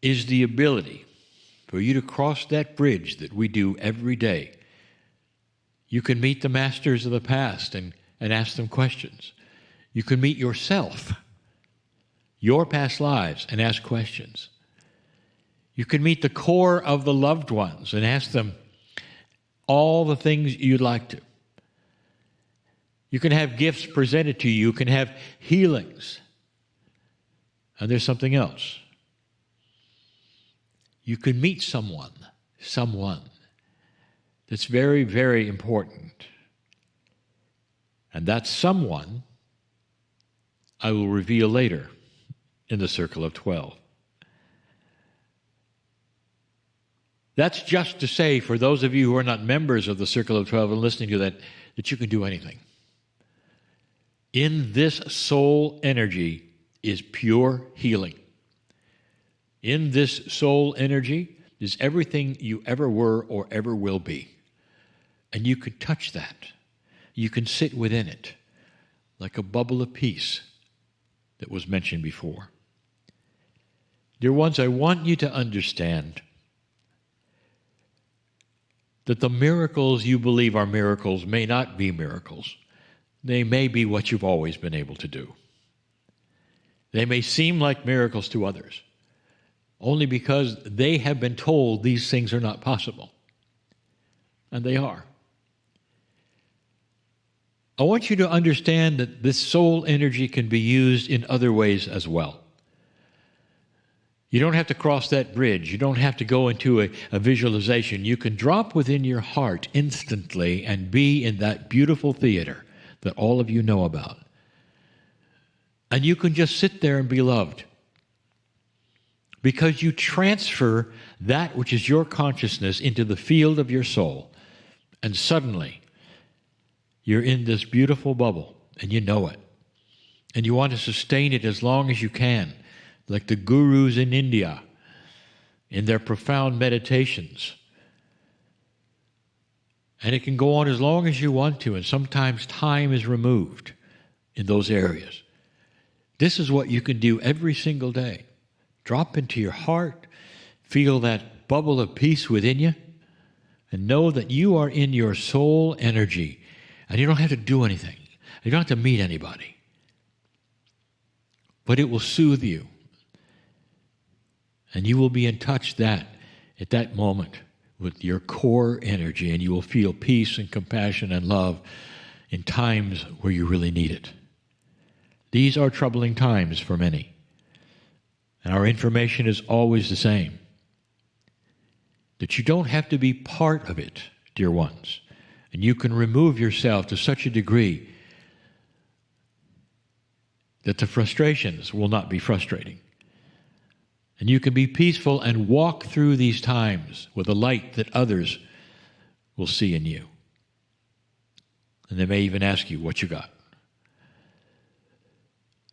is the ability for you to cross that bridge that we do every day. You can meet the masters of the past and ask them questions. You can meet yourself, your past lives, and ask questions. You can meet the core of the loved ones and ask them all the things you'd like to. You can have gifts presented to you. You can have healings. And there's something else. You can meet someone that's very, very important. And that someone I will reveal later in the Circle of 12. That's just to say, for those of you who are not members of the Circle of 12 and listening to that you can do anything. In this soul energy is pure healing. In this soul energy is everything you ever were or ever will be. And you can touch that. You can sit within it like a bubble of peace that was mentioned before. Dear ones, I want you to understand that the miracles you believe are miracles may not be miracles. They may be what you've always been able to do. They may seem like miracles to others, only because they have been told these things are not possible. And they are. I want you to understand that this soul energy can be used in other ways as well. You don't have to cross that bridge. You don't have to go into a visualization. You can drop within your heart instantly and be in that beautiful theater that all of you know about. And you can just sit there and be loved. Because you transfer that which is your consciousness into the field of your soul. And suddenly, you're in this beautiful bubble, and you know it. And you want to sustain it as long as you can, like the gurus in India, in their profound meditations. And it can go on as long as you want to, and sometimes time is removed in those areas. This is what you can do every single day. Drop into your heart, feel that bubble of peace within you, and know that you are in your soul energy, and you don't have to do anything. You don't have to meet anybody. But it will soothe you. And you will be in touch at that moment with your core energy, and you will feel peace and compassion and love in times where you really need it. These are troubling times for many. And our information is always the same. That you don't have to be part of it, dear ones. And you can remove yourself to such a degree that the frustrations will not be frustrating. And you can be peaceful and walk through these times with a light that others will see in you. And they may even ask you what you got.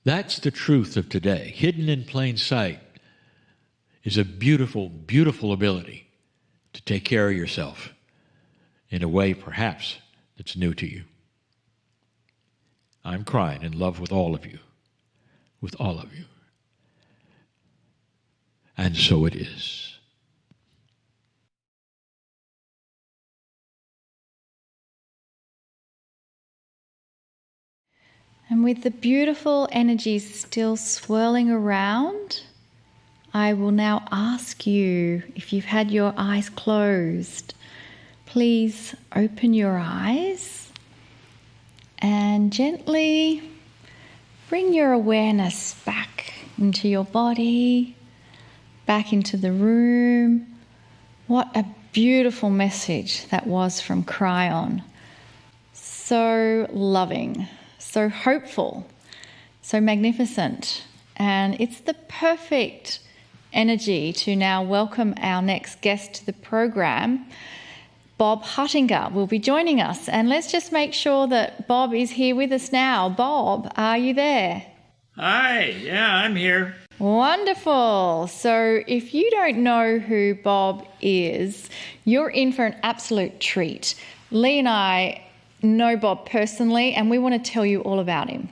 That's the truth of today. Hidden in plain sight is a beautiful, beautiful ability to take care of yourself in a way perhaps that's new to you. I'm Kryon in love with all of you. With all of you. And so it is. And with the beautiful energies still swirling around, I will now ask you, if you've had your eyes closed, please open your eyes and gently bring your awareness back into your body, back into the room. What a beautiful message that was from Kryon. So loving, so hopeful, so magnificent. And it's the perfect energy to now welcome our next guest to the program. Bob Huttinger will be joining us. And let's just make sure that Bob is here with us now. Bob, are you there? Hi, yeah, I'm here. Wonderful. So if you don't know who Bob is, you're in for an absolute treat. Lee and I know Bob personally, and we want to tell you all about him.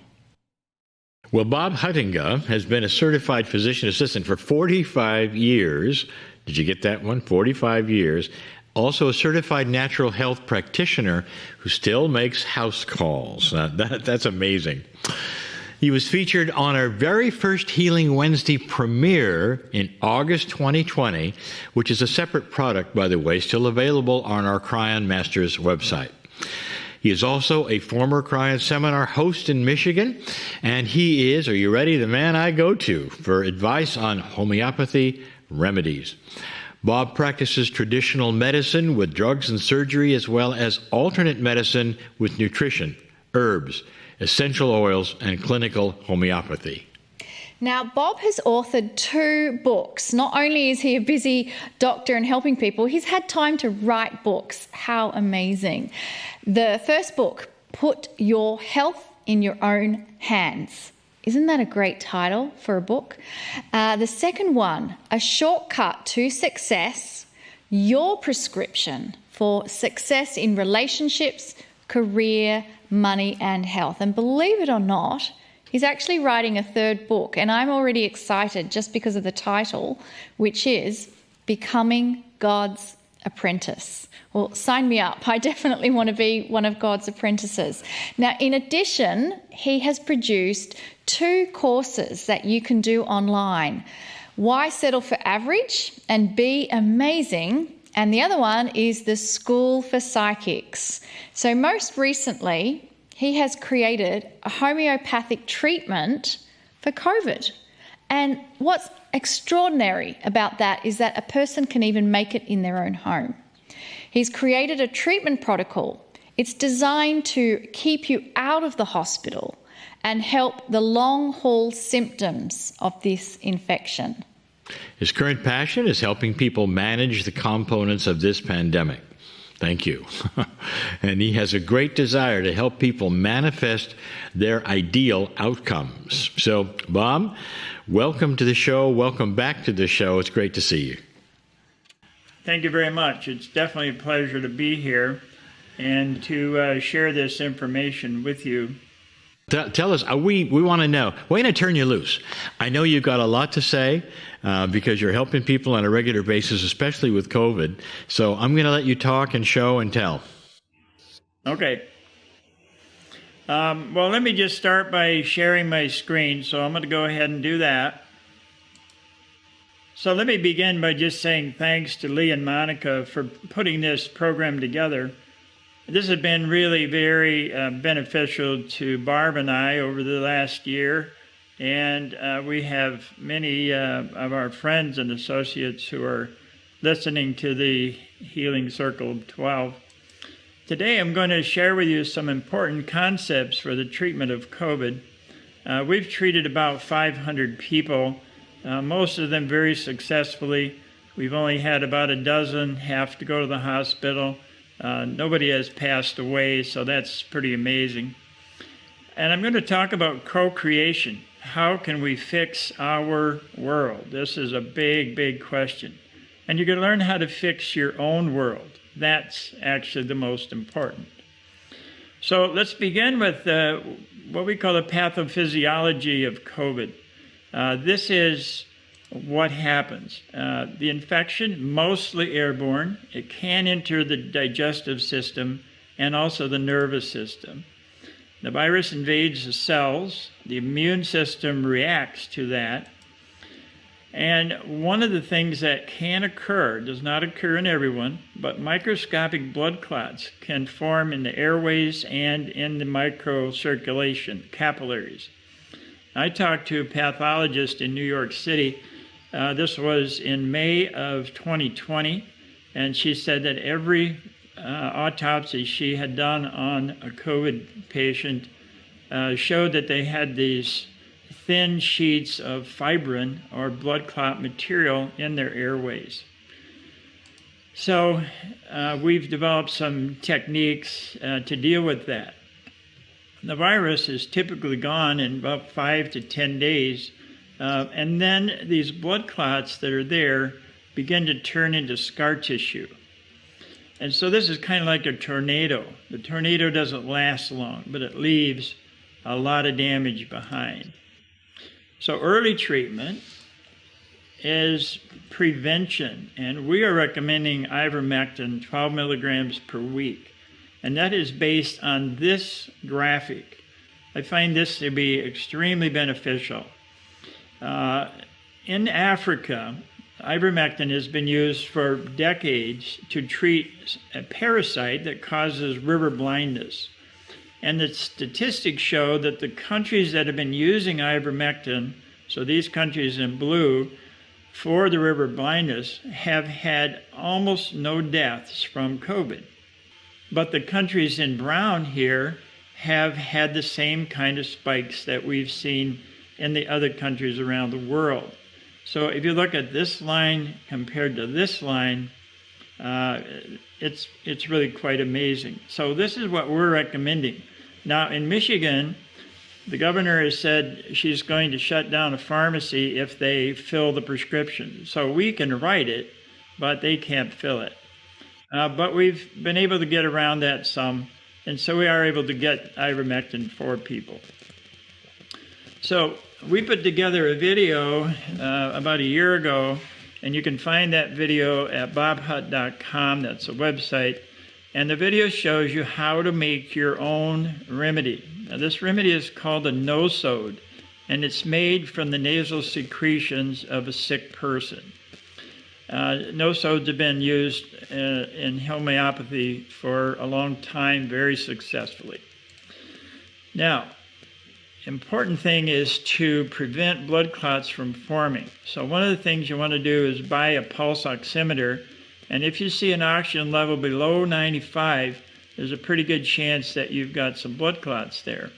Well, Bob Huttinga has been a certified physician assistant for 45 years. Did you get that one? 45 years. Also a certified natural health practitioner who still makes house calls. That's amazing. He was featured on our very first Healing Wednesday premiere in August 2020, which is a separate product, by the way, still available on our Kryon Masters website. He is also a former Kryon seminar host in Michigan, and he is, are you ready, the man I go to for advice on homeopathy remedies. Bob practices traditional medicine with drugs and surgery, as well as alternate medicine with nutrition, herbs, essential oils, and clinical homeopathy. Now, Bob has authored 2 books. Not only is he a busy doctor and helping people, he's had time to write books. How amazing. The first book, Put Your Health in Your Own Hands. Isn't that a great title for a book? The second one, A Shortcut to Success, Your Prescription for Success in Relationships, Career, Money and Health. And believe it or not, he's actually writing a 3rd book, and I'm already excited just because of the title, which is Becoming God's Apprentice. Well, sign me up. I definitely want to be one of God's apprentices. Now, in addition, he has produced 2 courses that you can do online. Why Settle for Average and Be Amazing. And the other one is the School for Psychics. So most recently, he has created a homeopathic treatment for COVID. And what's extraordinary about that is that a person can even make it in their own home. He's created a treatment protocol. It's designed to keep you out of the hospital and help the long-haul symptoms of this infection. His current passion is helping people manage the components of this pandemic. Thank you. And he has a great desire to help people manifest their ideal outcomes. So, Bob, welcome to the show. Welcome back to the show. It's great to see you. Thank you very much. It's definitely a pleasure to be here and to share this information with you. Tell us, we want to know. We're going to turn you loose. I know you've got a lot to say because you're helping people on a regular basis, especially with COVID. So I'm going to let you talk and show and tell. Okay. Well, let me just start by sharing my screen. So I'm going to go ahead and do that. So let me begin by just saying thanks to Lee and Monica for putting this program together. This has been really very beneficial to Barb and I over the last year, and we have many of our friends and associates who are listening to the Healing Circle of 12. Today I'm going to share with you some important concepts for the treatment of COVID. We've treated about 500 people, most of them very successfully. We've only had about a dozen have to go to the hospital. Nobody has passed away, so that's pretty amazing. And I'm going to talk about co-creation. How can we fix our world? This is a big, big question. And you're going to learn how to fix your own world. That's actually the most important. So let's begin with what we call the pathophysiology of COVID. This is what happens. The infection, mostly airborne. It can enter the digestive system and also the nervous system. The virus invades the cells. The immune system reacts to that. And one of the things that can occur, does not occur in everyone, but microscopic blood clots can form in the airways and in the microcirculation, capillaries. I talked to a pathologist in New York City. This was in May of 2020, and she said that every autopsy she had done on a COVID patient showed that they had these thin sheets of fibrin or blood clot material in their airways. So we've developed some techniques to deal with that. The virus is typically gone in about 5 to 10 days, and then these blood clots that are there begin to turn into scar tissue. And so this is kind of like a tornado. The tornado doesn't last long, but it leaves a lot of damage behind. So early treatment is prevention, and we are recommending ivermectin 12 milligrams per week, and that is based on this graphic. I find this to be extremely beneficial. In Africa, ivermectin has been used for decades to treat a parasite that causes river blindness. And the statistics show that the countries that have been using ivermectin, so these countries in blue, for the river blindness, have had almost no deaths from COVID. But the countries in brown here have had the same kind of spikes that we've seen in the other countries around the world. So if you look at this line compared to this line, it's really quite amazing. So this is what we're recommending. Now in Michigan, the governor has said she's going to shut down a pharmacy if they fill the prescription. So we can write it, but they can't fill it. But we've been able to get around that some, and so we are able to get ivermectin for people. So we put together a video about a year ago, and you can find that video at bobhutt.com. That's a website. And the video shows you how to make your own remedy. Now, this remedy is called a nosode, and it's made from the nasal secretions of a sick person. Nosodes have been used in homeopathy for a long time, very successfully. Now, important thing is to prevent blood clots from forming. So one of the things you want to do is buy a pulse oximeter, and if you see an oxygen level below 95, there's a pretty good chance that you've got some blood clots there.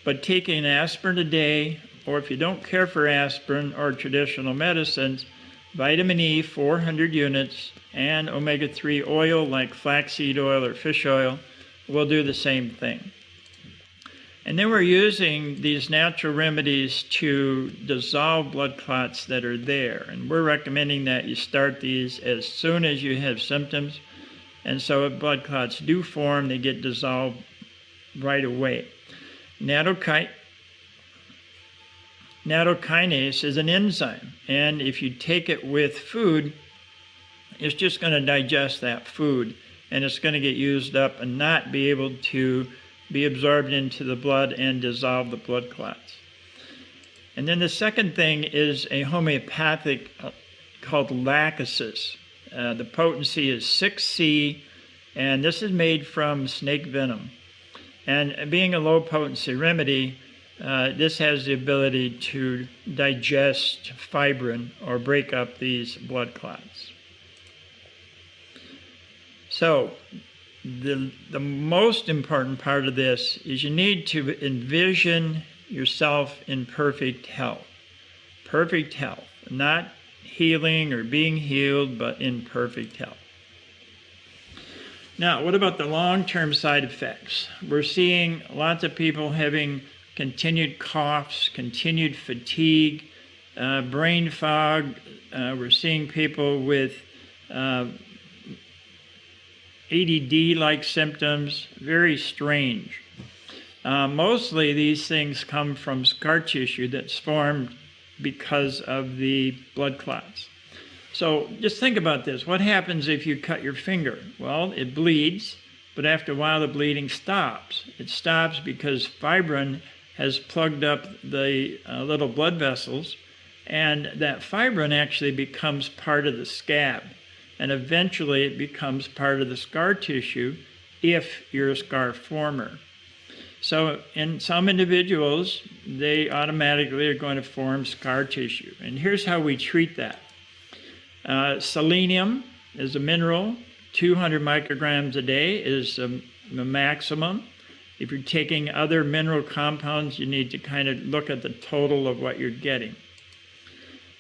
But taking aspirin a day, or if you don't care for aspirin or traditional medicines, vitamin E 400 units and omega-3 oil like flaxseed oil or fish oil will do the same thing. And then we're using these natural remedies to dissolve blood clots that are there. And we're recommending that you start these as soon as you have symptoms. And so if blood clots do form, they get dissolved right away. Nattokinase is an enzyme. And if you take it with food, it's just going to digest that food. And it's going to get used up and not be able to be absorbed into the blood and dissolve the blood clots. And then the second thing is a homeopathic called lachesis. The potency is 6C, and this is made from snake venom. And being a low potency remedy, this has the ability to digest fibrin or break up these blood clots. So the most important part of this is you need to envision yourself in perfect health. Perfect health, not healing or being healed, but in perfect health. Now, what about the long-term side effects? We're seeing lots of people having continued coughs, continued fatigue, brain fog. We're seeing people with ADD-like symptoms, very strange. Mostly these things come from scar tissue that's formed because of the blood clots. So just think about this. What happens if you cut your finger? Well, it bleeds, but after a while the bleeding stops. It stops because fibrin has plugged up the little blood vessels, and that fibrin actually becomes part of the scab. And eventually it becomes part of the scar tissue if you're a scar former. So in some individuals, they automatically are going to form scar tissue. And here's how we treat that. Selenium is a mineral. 200 micrograms a day is the maximum. If you're taking other mineral compounds, you need to kind of look at the total of what you're getting.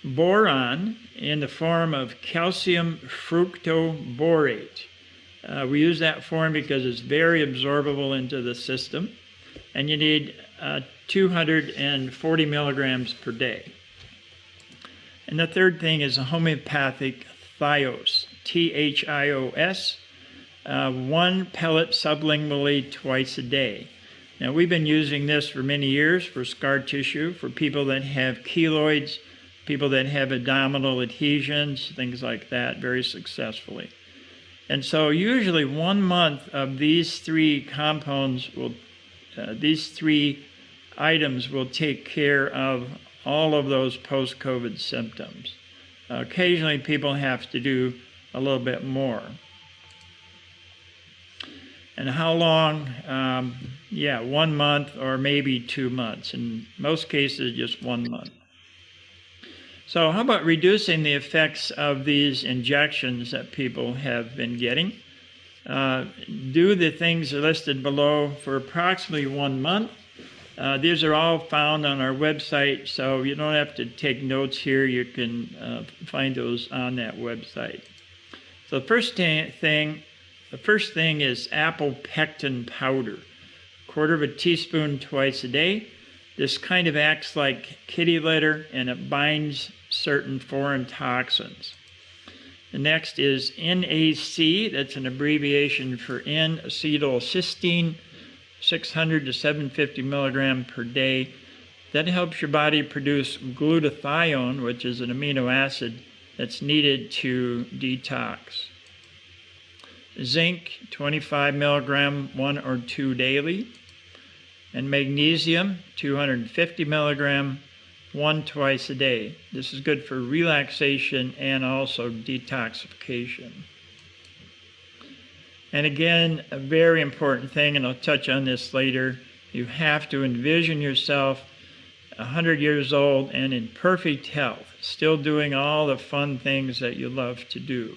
Boron in the form of calcium fructoborate. We use that form because it's very absorbable into the system, and you need 240 milligrams per day. And the third thing is a homeopathic thios, Thios, 1 pellet sublingually twice a day. Now, we've been using this for many years for scar tissue, for people that have keloids, people that have abdominal adhesions, things like that, very successfully. And so usually 1 month of these three compounds these three items will take care of all of those post-COVID symptoms. Occasionally people have to do a little bit more. And how long? 1 month or maybe 2 months. In most cases, just 1 month. So how about reducing the effects of these injections that people have been getting? Do the things listed below for approximately 1 month. These are all found on our website, so you don't have to take notes here. You can find those on that website. So the first thing is apple pectin powder, 1/4 teaspoon twice a day. This kind of acts like kitty litter, and it binds certain foreign toxins. The next is NAC, that's an abbreviation for N-acetylcysteine, 600 to 750 milligram per day. That helps your body produce glutathione, which is an amino acid that's needed to detox. Zinc, 25 milligram, 1 or 2 daily. And magnesium, 250 milligram, 1 twice a day. This is good for relaxation and also detoxification. And again, a very important thing, and I'll touch on this later, you have to envision yourself 100 years old and in perfect health, still doing all the fun things that you love to do.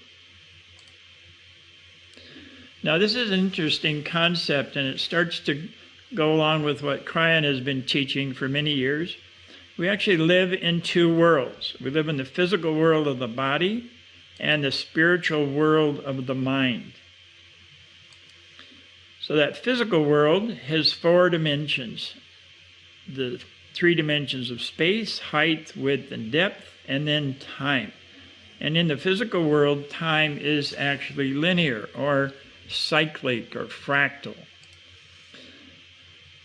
Now, this is an interesting concept, and it starts to go along with what Kryon has been teaching for many years. We actually live in two worlds. We live in the physical world of the body and the spiritual world of the mind. So that physical world has 4 dimensions. The 3 dimensions of space, height, width, and depth, and then time. And in the physical world, time is actually linear or cyclic or fractal.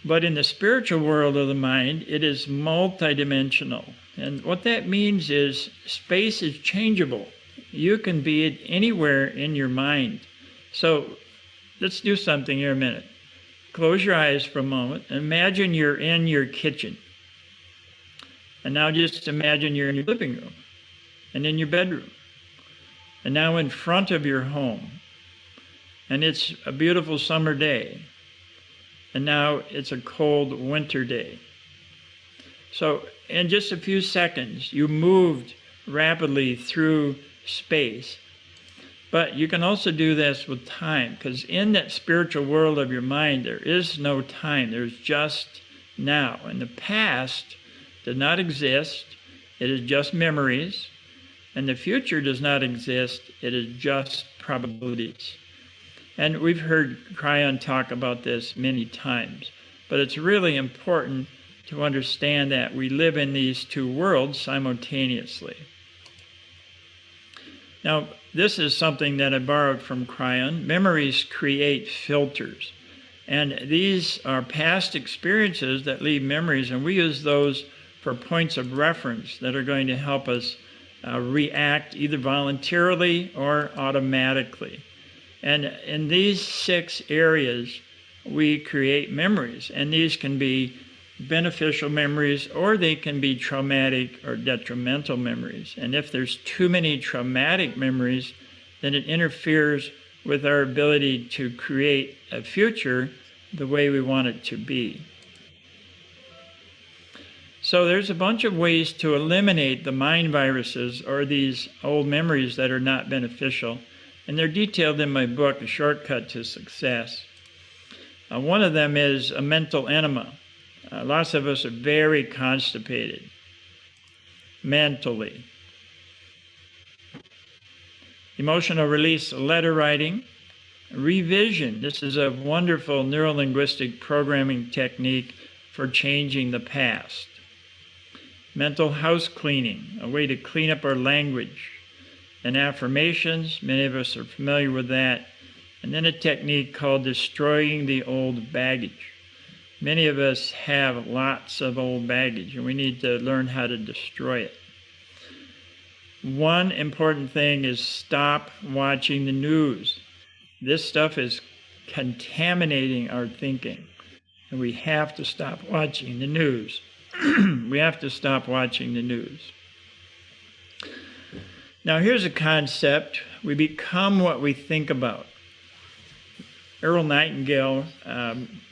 But in the spiritual world of the mind, it is multidimensional. And what that means is space is changeable. You can be anywhere in your mind. So let's do something here a minute. Close your eyes for a moment. Imagine you're in your kitchen. And now just imagine you're in your living room and in your bedroom. And now in front of your home. And it's a beautiful summer day. And now it's a cold winter day. So in just a few seconds, you moved rapidly through space. But you can also do this with time, because in that spiritual world of your mind, there is no time. There's just now. And the past does not exist. It is just memories. And the future does not exist. It is just probabilities. And we've heard Kryon talk about this many times, but it's really important to understand that we live in these two worlds simultaneously. Now, this is something that I borrowed from Kryon. Memories create filters, and these are past experiences that leave memories, and we use those for points of reference that are going to help us react either voluntarily or automatically. And in these 6 areas, we create memories. And these can be beneficial memories, or they can be traumatic or detrimental memories. And if there's too many traumatic memories, then it interferes with our ability to create a future the way we want it to be. So there's a bunch of ways to eliminate the mind viruses, or these old memories that are not beneficial. And they're detailed in my book, A Shortcut to Success. One of them is a mental enema. Lots of us are very constipated mentally. Emotional release, letter writing. Revision. This is a wonderful neuro-linguistic programming technique for changing the past. Mental house cleaning, a way to clean up our language. And affirmations, many of us are familiar with that. And then a technique called destroying the old baggage. Many of us have lots of old baggage, and we need to learn how to destroy it. One important thing is stop watching the news. This stuff is contaminating our thinking, and we have to stop watching the news. We have to stop watching the news. Now, here's a concept. We become what we think about. Earl Nightingale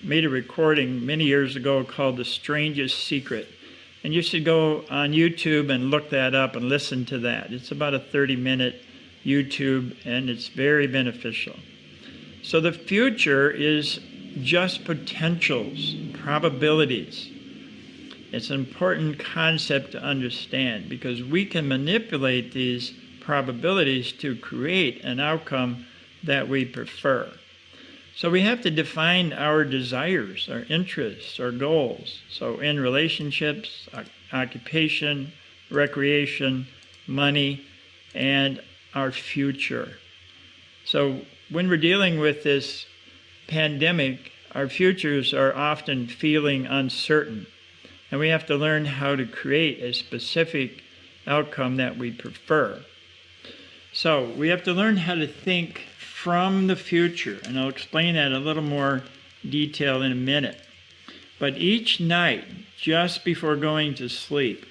made a recording many years ago called The Strangest Secret. And you should go on YouTube and look that up and listen to that. It's about a 30-minute YouTube, and it's very beneficial. So the future is just potentials, probabilities. It's an important concept to understand because we can manipulate these probabilities to create an outcome that we prefer. So we have to define our desires, our interests, our goals. So in relationships, occupation, recreation, money, and our future. So when we're dealing with this pandemic, our futures are often feeling uncertain. And we have to learn how to create a specific outcome that we prefer. So we have to learn how to think from the future, and I'll explain that in a little more detail in a minute. But each night, just before going to sleep,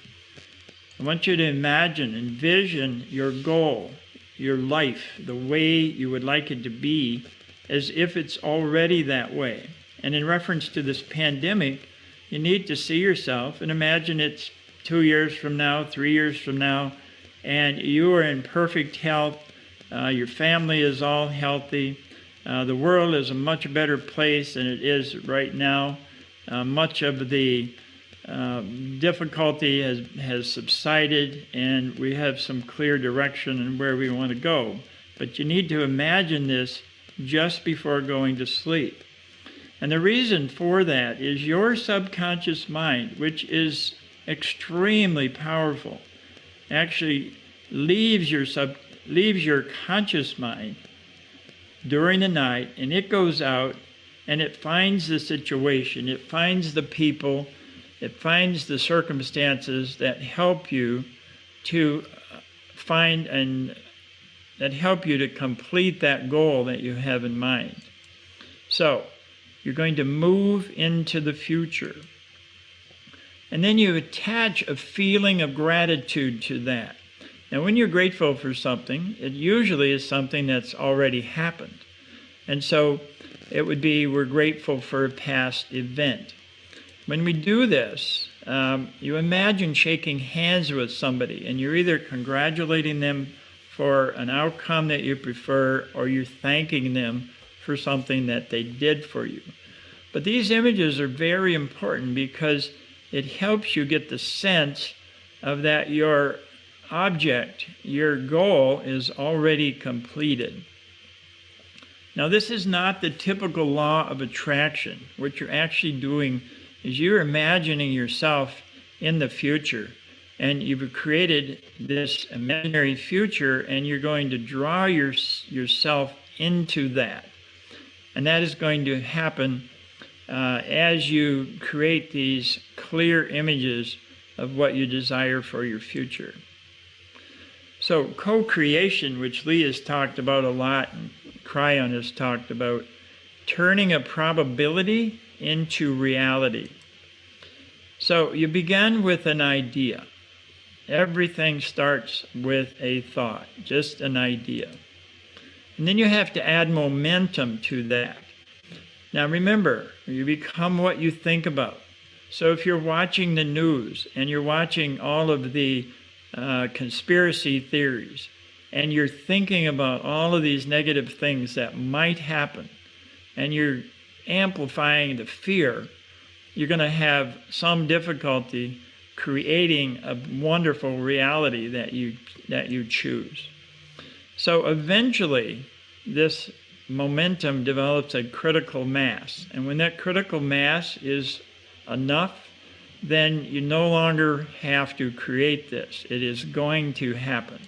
I want you to envision your goal, your life, the way you would like it to be, as if it's already that way. And in reference to this pandemic, you need to see yourself and imagine it's 2 years from now, 3 years from now, and you are in perfect health. Your family is all healthy. The world is a much better place than it is right now. Much of the difficulty has subsided, and we have some clear direction in where we want to go. But you need to imagine this just before going to sleep. And the reason for that is your subconscious mind, which is extremely powerful, actually leaves your conscious mind during the night, and it goes out and it finds the situation, it finds the people, it finds the circumstances that help you to find and that help you to complete that goal that you have in mind. So you're going to move into the future. And then you attach a feeling of gratitude to that. Now, when you're grateful for something, it usually is something that's already happened. And so it would be we're grateful for a past event. When we do this, you imagine shaking hands with somebody, and you're either congratulating them for an outcome that you prefer, or you're thanking them for something that they did for you. But these images are very important because it helps you get the sense of that your object, your goal, is already completed. Now, this is not the typical law of attraction. What you're actually doing is you're imagining yourself in the future, and you've created this imaginary future, and you're going to draw yourself into that. And that is going to happen as you create these clear images of what you desire for your future. So co-creation, which Lee has talked about a lot and Kryon has talked about, turning a probability into reality. So you begin with an idea. Everything starts with a thought, just an idea. And then you have to add momentum to that. Now remember, you become what you think about. So if you're watching the news and you're watching all of the conspiracy theories, and you're thinking about all of these negative things that might happen, and you're amplifying the fear, you're going to have some difficulty creating a wonderful reality that you choose. So eventually, this momentum develops a critical mass, and when that critical mass is enough, then you no longer have to create this. It is going to happen.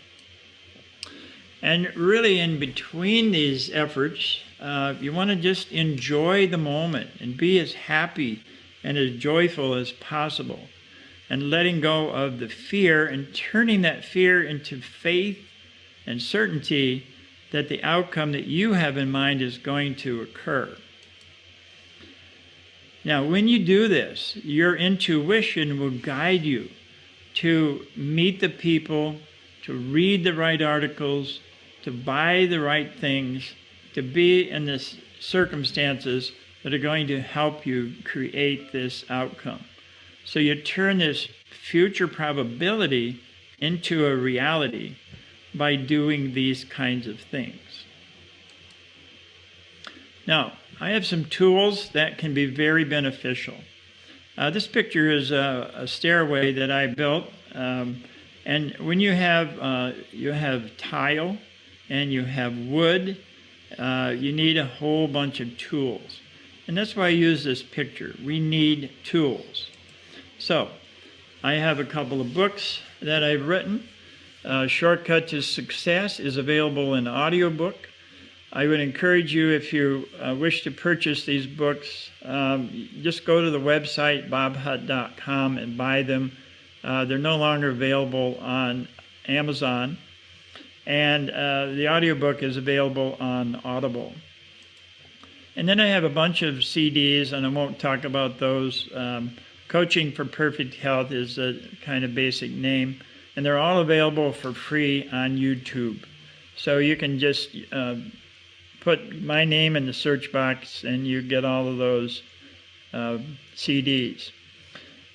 And really, in between these efforts, you want to just enjoy the moment and be as happy and as joyful as possible, and letting go of the fear and turning that fear into faith and certainty that the outcome that you have in mind is going to occur. Now, when you do this, your intuition will guide you to meet the people, to read the right articles, to buy the right things, to be in the circumstances that are going to help you create this outcome. So you turn this future probability into a reality by doing these kinds of things. Now, I have some tools that can be very beneficial. This picture is a stairway that I built, and when you have tile and you have wood, you need a whole bunch of tools. And that's why I use this picture. We need tools. So, I have a couple of books that I've written. Shortcut to Success is available in audiobook. I would encourage you, if you wish to purchase these books, just go to the website, bobhutt.com, and buy them. They're no longer available on Amazon. And the audiobook is available on Audible. And then I have a bunch of CDs, and I won't talk about those. Coaching for Perfect Health is a kind of basic name. And they're all available for free on YouTube. So you can just put my name in the search box and you get all of those CDs.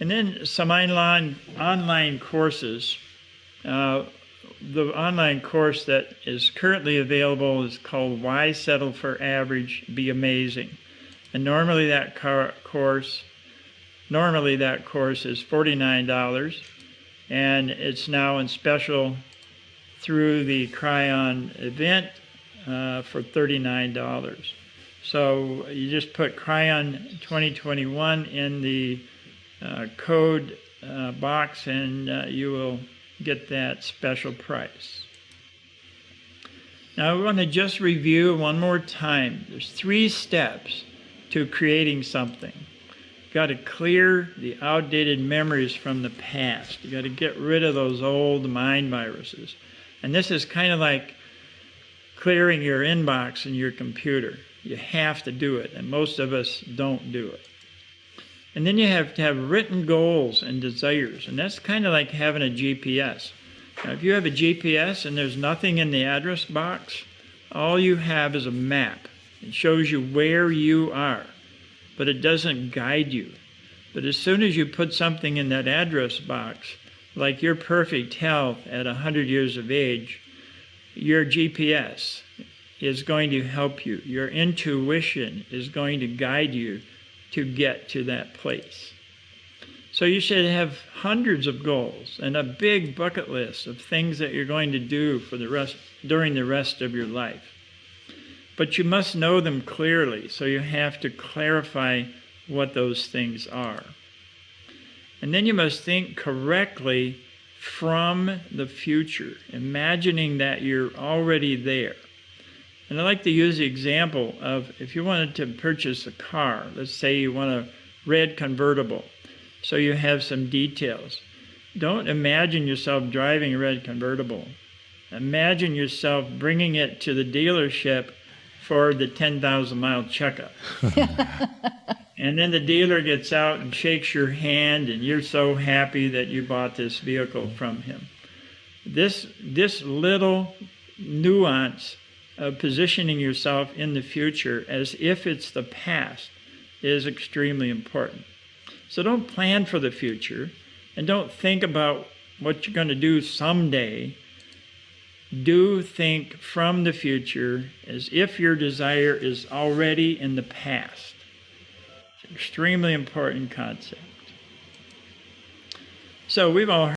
And then some online courses. The online course that is currently available is called Why Settle for Average, Be Amazing. And normally that course is $49, and it's now in special through the Kryon event for $39. So you just put Kryon 2021 in the code box, and you will get that special price. Now I want to just review one more time. There's 3 steps to creating something. You've got to clear the outdated memories from the past. You've got to get rid of those old mind viruses. And this is kind of like clearing your inbox in your computer. You have to do it, and most of us don't do it. And then you have to have written goals and desires, and that's kind of like having a GPS. Now, if you have a GPS and there's nothing in the address box, all you have is a map. It shows you where you are, but it doesn't guide you. But as soon as you put something in that address box, like your perfect health at 100 years of age, your GPS is going to help you. Your intuition is going to guide you to get to that place. So you should have hundreds of goals and a big bucket list of things that you're going to do for during the rest of your life. But you must know them clearly, so you have to clarify what those things are. And then you must think correctly from the future, imagining that you're already there. And I like to use the example of if you wanted to purchase a car, let's say you want a red convertible, so you have some details. Don't imagine yourself driving a red convertible. Imagine yourself bringing it to the dealership for the 10,000-mile checkup. And then the dealer gets out and shakes your hand, and you're so happy that you bought this vehicle from him. This little nuance of positioning yourself in the future as if it's the past is extremely important. So don't plan for the future, and don't think about what you're going to do someday. Do think from the future as if your desire is already in the past. It's an extremely important concept. So we've all